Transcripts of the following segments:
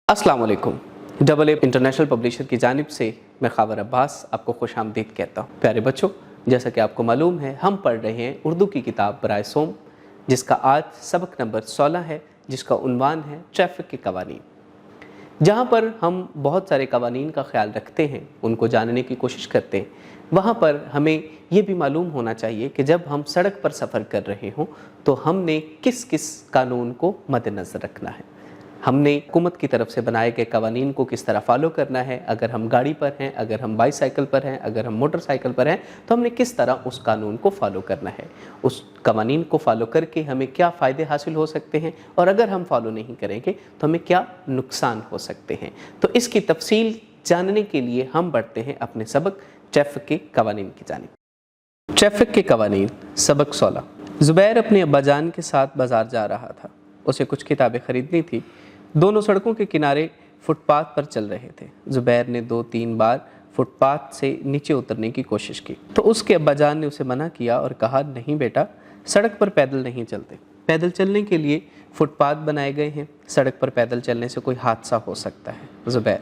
अस्सलाम वालेकुम। Double A international publisher की जानिब से मैं ख़ावर अब्बास आपको खुश आमदीद कहता हूँ। प्यारे बच्चों, जैसा कि आपको मालूम है, हम पढ़ रहे हैं उर्दू की किताब बराए सोम, जिसका आज सबक नंबर 16 है, जिसका उन्वान है ट्रैफिक के कवानीन। जहाँ पर हम बहुत सारे कवानीन का ख्याल रखते हैं, उनको जानने की कोशिश करते हैं, वहाँ पर हमें ये भी मालूम होना चाहिए कि जब हम सड़क पर सफ़र कर रहे हों तो हमने किस किस कानून को मद्देनज़र रखना है। हमने हुकूमत की तरफ से बनाए गए कवानीन को किस तरह फॉलो करना है। अगर हम गाड़ी पर हैं, अगर हम बाईसाइकिल पर हैं, अगर हम मोटरसाइकिल पर हैं, तो हमने किस तरह उस कानून को फॉलो करना है। उस कवानीन को फॉलो करके हमें क्या फ़ायदे हासिल हो सकते हैं और अगर हम फॉलो नहीं करेंगे तो हमें क्या नुकसान हो सकते हैं। तो इसकी तफसील जानने के लिए हम बढ़ते हैं अपने सबक ट्रैफिक के कवानीन की जानिब। ट्रैफिक के कवानीन, सबक 16। ज़ुबैर अपने अब्बाजान के साथ बाज़ार जा रहा था। उसे कुछ किताबें ख़रीदनी थी। दोनों सड़कों के किनारे फुटपाथ पर चल रहे थे। ज़ुबैर ने 2-3 बार फुटपाथ से नीचे उतरने की कोशिश की तो उसके अब्बाजान ने उसे मना किया और कहा, नहीं बेटा, सड़क पर पैदल नहीं चलते। पैदल चलने के लिए फुटपाथ बनाए गए हैं। सड़क पर पैदल चलने से कोई हादसा हो सकता है। ज़ुबैर: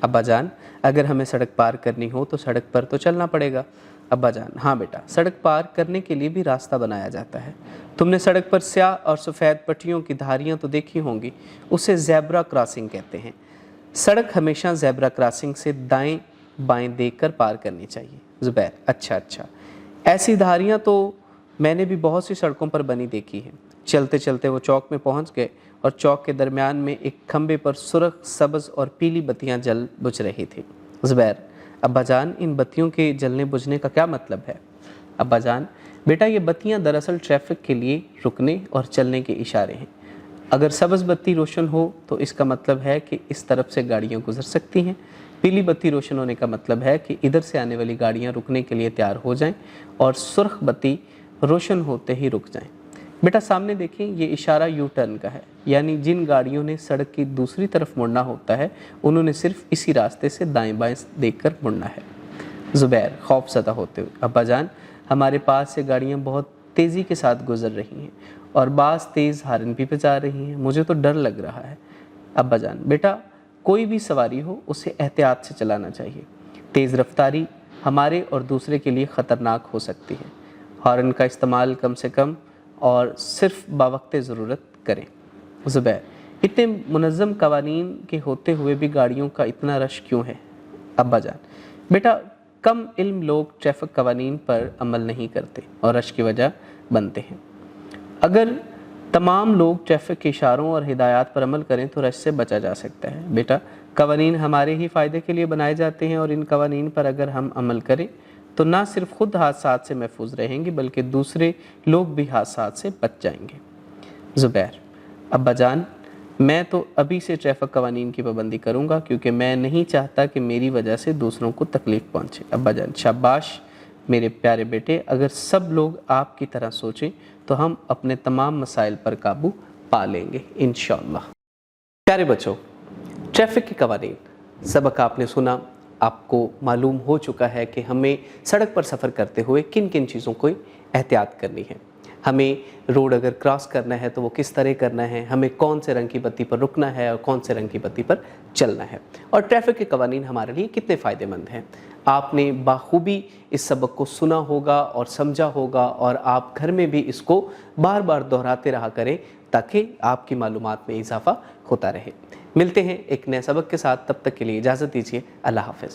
अब्बाजान, अगर हमें सड़क पार करनी हो तो सड़क पर तो चलना पड़ेगा। अब्बाजान: हाँ बेटा, सड़क पार करने के लिए भी रास्ता बनाया जाता है। तुमने सड़क पर स्याह और सफ़ेद पट्टियों की धारियाँ तो देखी होंगी, उसे ज़ेब्रा क्रॉसिंग कहते हैं। सड़क हमेशा ज़ेब्रा क्रॉसिंग से दाएं बाएं देखकर पार करनी चाहिए। ज़ुबैर: अच्छा, ऐसी धारियाँ तो मैंने भी बहुत सी सड़कों पर बनी देखी हैं। चलते चलते वो चौक में पहुँच गए और चौक के दरमियान में एक खंबे पर सुर्ख, सब्ज़ और पीली बत्तियाँ जल बुझ रही थी। ज़ुबैर: अब्बाजान, इन बत्तियों के जलने बुझने का क्या मतलब है? अब्बाजान: बेटा, ये बत्तियां दरअसल ट्रैफिक के लिए रुकने और चलने के इशारे हैं। अगर सब्ज़ बत्ती रोशन हो तो इसका मतलब है कि इस तरफ से गाड़ियां गुजर सकती हैं। पीली बत्ती रोशन होने का मतलब है कि इधर से आने वाली गाड़ियां रुकने के लिए तैयार हो जाएं और सुर्ख बत्ती रोशन होते ही रुक जाएं। बेटा, सामने देखें, ये इशारा यू टर्न का है, यानी जिन गाड़ियों ने सड़क की दूसरी तरफ मुड़ना होता है उन्होंने सिर्फ इसी रास्ते से दाएं बाएं देखकर मुड़ना है। ज़ुबैर खौफज़दा होते हुए: अब्बाजान, हमारे पास से गाड़ियाँ बहुत तेज़ी के साथ गुजर रही हैं और बाज़ तेज़ हारन भी बजा रही हैं। मुझे तो डर लग रहा है। अब्बाजान: बेटा, कोई भी सवारी हो उसे एहतियात से चलाना चाहिए। तेज़ रफ्तारी हमारे और दूसरे के लिए ख़तरनाक हो सकती है। हॉर्न का इस्तेमाल कम से कम और सिर्फ बावक़्ते ज़रूरत करें। ज़ुबैर: इतने मुनज़्ज़म कवानीन के होते हुए भी गाड़ियों का इतना रश क्यों है? अब्बाजान: बेटा, कम इल्म लोग ट्रैफिक कवानीन पर अमल नहीं करते और रश की वजह बनते हैं। अगर तमाम लोग ट्रैफिक के इशारों और हिदायत पर अमल करें तो रश से बचा जा सकता है। बेटा, कवानीन हमारे ही फ़ायदे के लिए बनाए जाते हैं और इन कवानीन पर अगर हम अमल करें तो ना सिर्फ खुद हादसात से महफूज रहेंगे बल्कि दूसरे लोग भी हादसात से बच जाएंगे। ज़ुबैर: अब्बाजान, मैं तो अभी से ट्रैफिक कवानीन की पाबंदी करूँगा क्योंकि मैं नहीं चाहता कि मेरी वजह से दूसरों को तकलीफ़ पहुँचे। अब्बाजान: शाबाश मेरे प्यारे बेटे, अगर सब लोग आपकी तरह सोचें तो हम अपने तमाम मसाइल पर काबू पा लेंगे इंशाअल्लाह। प्यारे बच्चों, ट्रैफिक के कवानीन सबक आपने सुना। आपको मालूम हो चुका है कि हमें सड़क पर सफ़र करते हुए किन किन चीज़ों को एहतियात करनी है। हमें रोड अगर क्रॉस करना है तो वो किस तरह करना है, हमें कौन से रंग की बत्ती पर रुकना है और कौन से रंग की बत्ती पर चलना है, और ट्रैफिक के कवानीन हमारे लिए कितने फ़ायदेमंद हैं। आपने बाखूबी इस सबक को सुना होगा और समझा होगा और आप घर में भी इसको बार बार दोहराते रहा करें ताकि आपकी मालूमात में इजाफ़ा होता रहे। मिलते हैं एक नए सबक के साथ, तब तक के लिए इजाज़त दीजिए। अल्लाह हाफ़िज़।